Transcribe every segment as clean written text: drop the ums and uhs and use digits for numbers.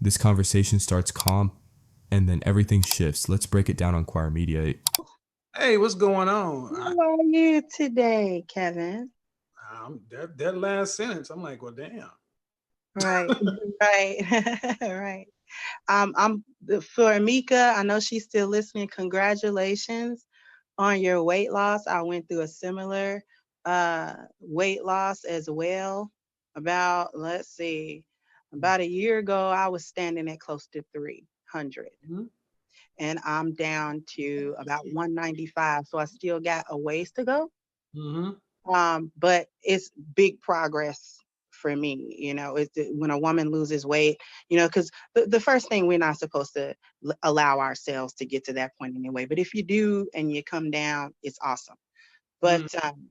This conversation starts calm and then everything shifts. Let's break it down on Choir Media. Hey, what's going on? How are you today, Kevin? That last sentence, I'm like, well, damn. Right, right, right. I'm for Amika. I know she's still listening. Congratulations on your weight loss. I went through a similar weight loss as well. Let's see, about a year ago, I was standing at close to 300. Mhm. And I'm down to about 195. So I still got a ways to go. Mm-hmm. But it's big progress for me. When a woman loses weight, because the first thing, we're not supposed to allow ourselves to get to that point anyway. But if you do and you come down, it's awesome. But Mm.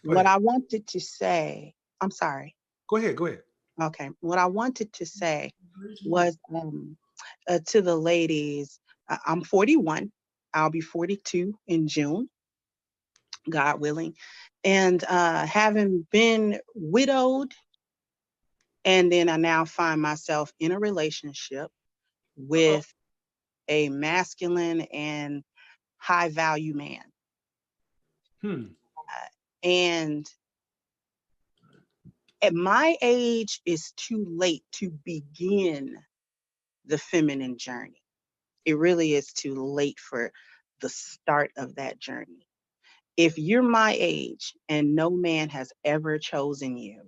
Go what ahead. I wanted to say, I'm sorry. Go ahead. Go ahead. Okay. What I wanted to say was to the ladies, I'm 41. I'll be 42 in June, God willing. And having been widowed, and then I now find myself in a relationship Uh-oh. with a masculine and high value man. Hmm. And at my age, it's too late to begin the feminine journey. It really is too late for the start of that journey. If you're my age and no man has ever chosen you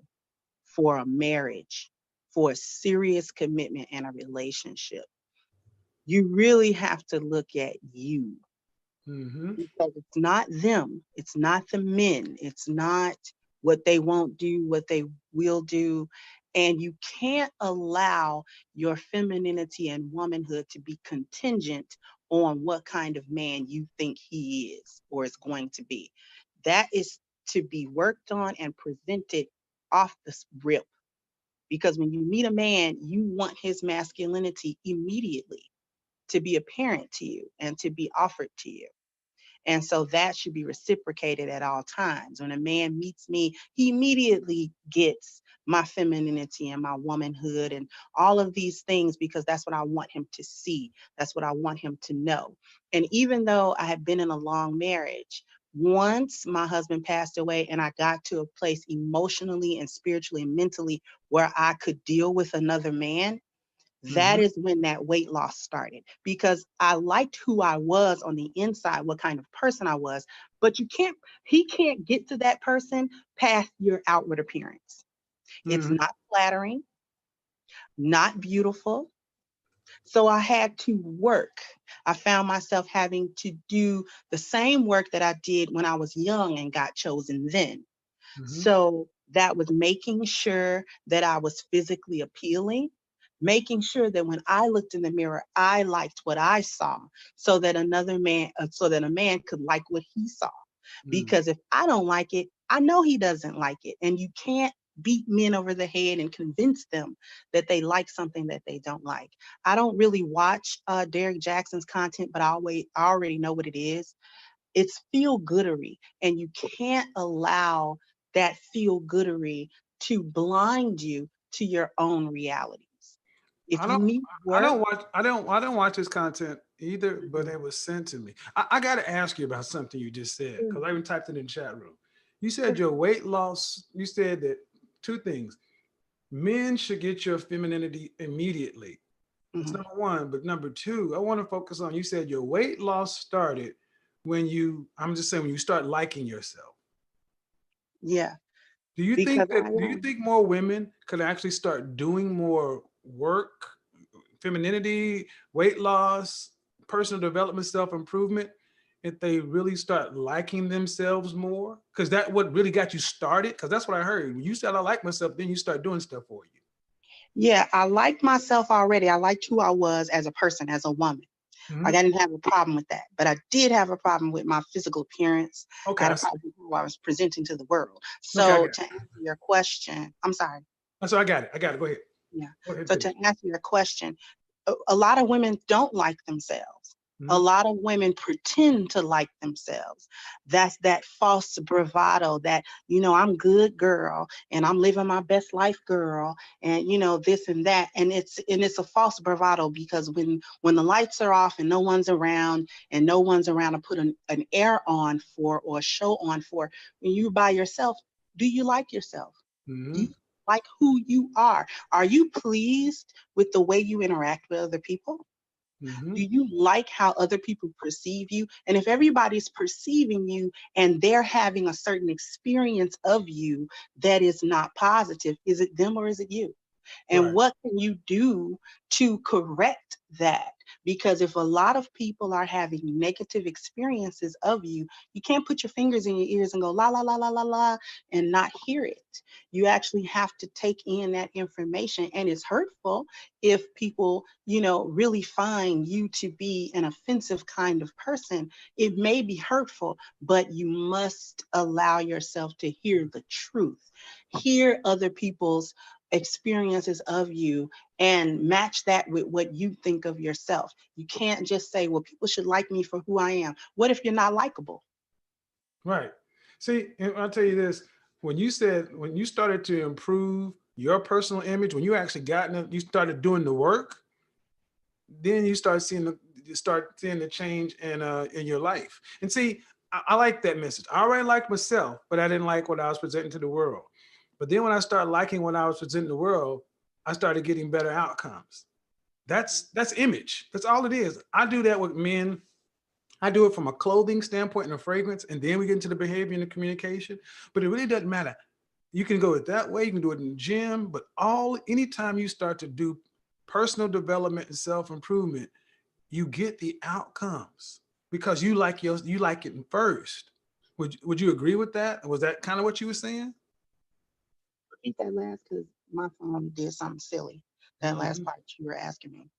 for a marriage, for a serious commitment and a relationship, you really have to look at you, Mm-hmm. because it's not them, it's not the men, it's not what they won't do, what they will do. And you can't allow your femininity and womanhood to be contingent on what kind of man you think he is or is going to be. That is to be worked on and presented off the rip. Because when you meet a man, you want his masculinity immediately to be apparent to you and to be offered to you. And so that should be reciprocated at all times. When a man meets me, he immediately gets my femininity and my womanhood and all of these things, because that's what I want him to see. That's what I want him to know. And even though I had been in a long marriage, once my husband passed away and I got to a place emotionally and spiritually and mentally where I could deal with another man, that Mm-hmm. is when that weight loss started, because I liked who I was on the inside, what kind of person I was. But he can't get to that person past your outward appearance. It's Mm-hmm. not flattering, not beautiful. So I had to work. I found myself having to do the same work that I did when I was young and got chosen then. Mm-hmm. So that was making sure that I was physically appealing, making sure that when I looked in the mirror, I liked what I saw, so that a man could like what he saw. Mm-hmm. Because if I don't like it, I know he doesn't like it. And you can't beat men over the head and convince them that they like something that they don't like. I don't really watch Derek Jackson's content, but I already know what it is. It's feel goodery, and you can't allow that feel goodery to blind you to your own realities. I If you don't. need I work, don't watch. I don't watch his content either, but it was sent to me. I got to ask you about something you just said, because I even typed it in the chat room. You said your weight loss. You said that two things. Men should get your femininity immediately. That's mhm, number one. But number two, I want to focus on, you said your weight loss started when I'm just saying, when you start liking yourself. yeah, because Do you think more women could actually start doing more work, femininity, weight loss, personal development, self-improvement, if they really start liking themselves more? Because that what really got you started? Because that's what I heard. When you said I like myself, then you start doing stuff for you. yeah, I liked myself already. I liked who I was as a person, as a woman. Mm-hmm. Like, I didn't have a problem with that, but I did have a problem with my physical appearance. I Okay, had I a see. problem with who I was presenting to the world. Okay, I got So it. to answer your question, I'm sorry. So I got it. I got it. Go ahead. Yeah. Go ahead, So to finish. answer your question, a lot of women don't like themselves. A lot of women pretend to like themselves. That's that false bravado that, I'm good girl and I'm living my best life girl and this and that. And it's a false bravado because when the lights are off and no one's around to put an air on for or a show on for, when you by yourself, do you like yourself? Do you like who you are? Are you pleased with the way you interact with other people? Do you like how other people perceive you? And if everybody's perceiving you and they're having a certain experience of you that is not positive, is it them or is it you? And Right. what can you do to correct that? Because if a lot of people are having negative experiences of you, you can't put your fingers in your ears and go la la la la la la and not hear it. You actually have to take in that information. And it's hurtful if people, really find you to be an offensive kind of person. It may be hurtful, but you must allow yourself to hear the truth, hear other people's experiences of you and match that with what you think of yourself. You can't just say, well, people should like me for who I am. What if you're not likable? Right. See, and I'll tell you this, when you started to improve your personal image, when you actually you started doing the work, then you start seeing the change in your life. And see, I like that message. I already liked myself, but I didn't like what I was presenting to the world. But then when I started liking what I was presenting to the world, I started getting better outcomes. That's image. That's all it is. I do that with men. I do it from a clothing standpoint and a fragrance, and then we get into the behavior and the communication. But it really doesn't matter. You can go it that way. You can do it in the gym, but anytime you start to do personal development and self-improvement, you get the outcomes because you like it first. Would you agree with that? Was that kind of what you were saying? Repeat that last because my phone did something silly. That last Mhm. part you were asking me.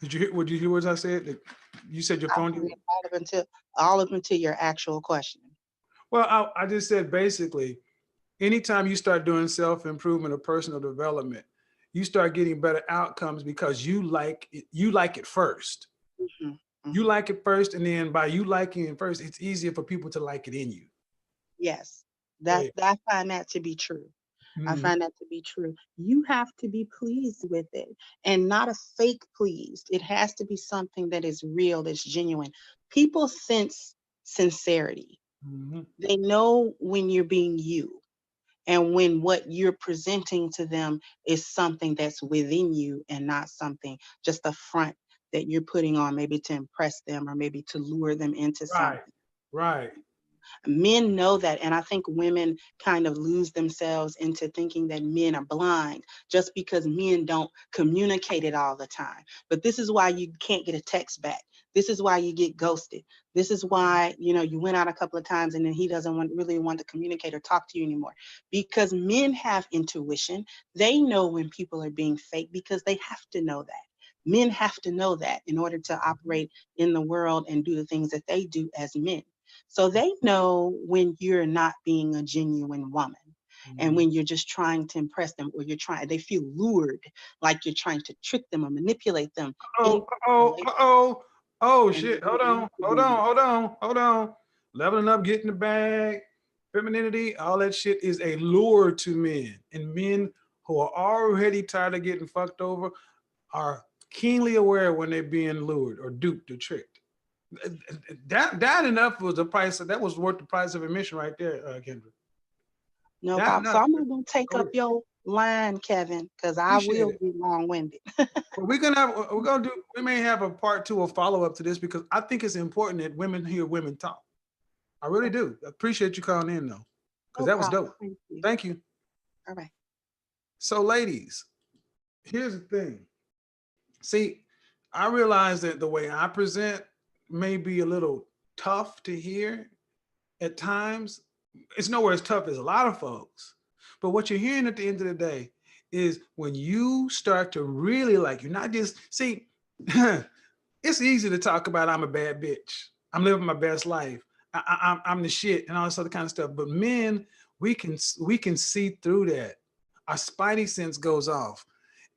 Would you hear what I said? You said your I phone heard did. it all up until your actual question. Well, I just said basically, anytime you start doing self-improvement or personal development, you start getting better outcomes because you like it first. Hmm. You Hmm. like it first, and then by you liking it first, it's easier for people to like it in you. Yes, Right. I find that to be true. I Mhm. find that to be true. You have to be pleased with it and not a fake pleased. It has to be something that is real, that's genuine. People sense sincerity. Mhm. They know when you're being you and when what you're presenting to them is something that's within you and not something just a front that you're putting on maybe to impress them or maybe to lure them into Right. something. Right. Men know that, and I think women kind of lose themselves into thinking that men are blind just because men don't communicate it all the time. But this is why you can't get a text back. This is why you get ghosted. This is why, you went out a couple of times and then he doesn't really want to communicate or talk to you anymore. Because men have intuition. They know when people are being fake because they have to know that. Men have to know that in order to operate in the world and do the things that they do as men. So they know when you're not being a genuine woman and Mhm. when you're just trying to impress them or they feel lured, like you're trying to trick them or manipulate them into Oh, a oh, relationship oh, oh, and shit. they Hold don't on, want to hold be in on, it. hold on, hold on. Leveling up, getting the bag, femininity, all that shit is a lure to men. And men who are already tired of getting fucked over are keenly aware when they're being lured or duped or tricked. That enough was the price. That was worth the price of admission right there, Kendra. No That problem. So enough. I'm not going to take Go up ahead. your line, Kevin, because I Appreciate will it. be long winded. But we may have a part two or follow up to this because I think it's important that women hear women talk. I really do. I appreciate you calling in though, because No that was problem. dope. Thank you. Thank you. All right. So, ladies, here's the thing. See, I realize that the way I present may be a little tough to hear at times. It's nowhere as tough as a lot of folks. But what you're hearing at the end of the day is when you start to really like, you're not just, see, it's easy to talk about I'm a bad bitch. I'm living my best life. I'm the shit and all this other kind of stuff. But men, we can see through that. Our spidey sense goes off,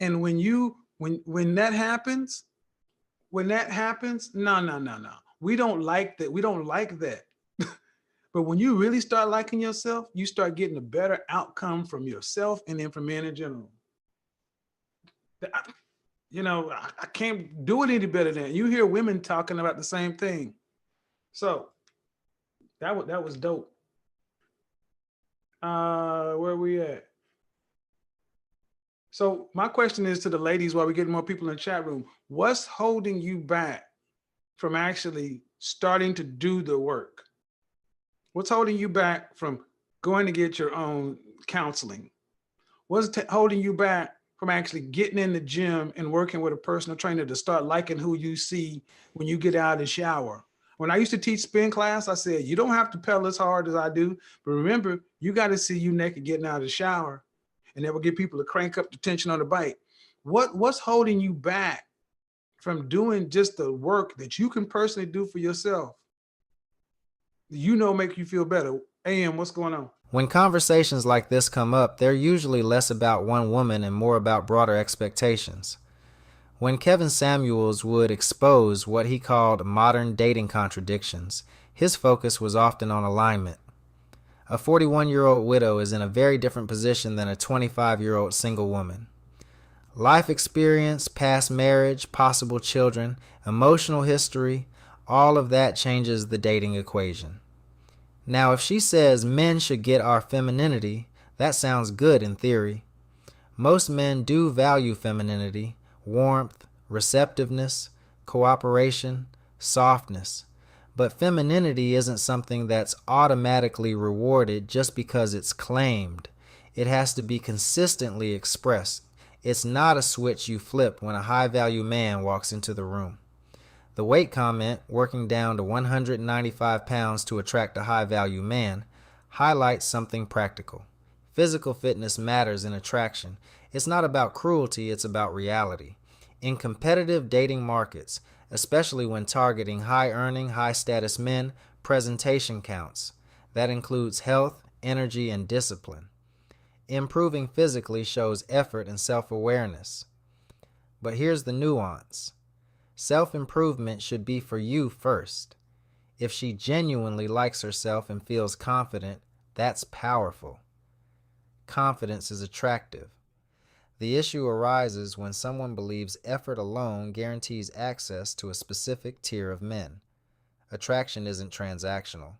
and when that happens, when that happens, no, no, no, no. We don't like that. We don't like that. But when you really start liking yourself, you start getting a better outcome from yourself and then from men in general. I can't do it any better than you hear women talking about the same thing. So that was dope. Where we at? So my question is to the ladies while we get more people in the chat room. What's holding you back from actually starting to do the work? What's holding you back from going to get your own counseling? What's holding you back from actually getting in the gym and working with a personal trainer to start liking who you see when you get out of the shower? When I used to teach spin class, I said, you don't have to pedal as hard as I do, but remember, you got to see you naked getting out of the shower, and that will get people to crank up the tension on the bike. What's holding you back from doing just the work that you can personally do for yourself? Make you feel better. AM, what's going on? When conversations like this come up, they're usually less about one woman and more about broader expectations. When Kevin Samuels would expose what he called modern dating contradictions, his focus was often on alignment. A 41-year-old widow is in a very different position than a 25-year-old single woman. Life experience, past marriage, possible children, emotional history, all of that changes the dating equation. Now, if she says men should get our femininity, that sounds good in theory. Most men do value femininity, warmth, receptiveness, cooperation, softness. But femininity isn't something that's automatically rewarded just because it's claimed. It has to be consistently expressed. It's not a switch you flip when a high-value man walks into the room. The weight comment, working down to 195 pounds to attract a high-value man, highlights something practical. Physical fitness matters in attraction. It's not about cruelty, it's about reality. In competitive dating markets, especially when targeting high-earning, high-status men, presentation counts. That includes health, energy, and discipline. Improving physically shows effort and self-awareness. But here's the nuance. Self-improvement should be for you first. If she genuinely likes herself and feels confident, that's powerful. Confidence is attractive. The issue arises when someone believes effort alone guarantees access to a specific tier of men. Attraction isn't transactional.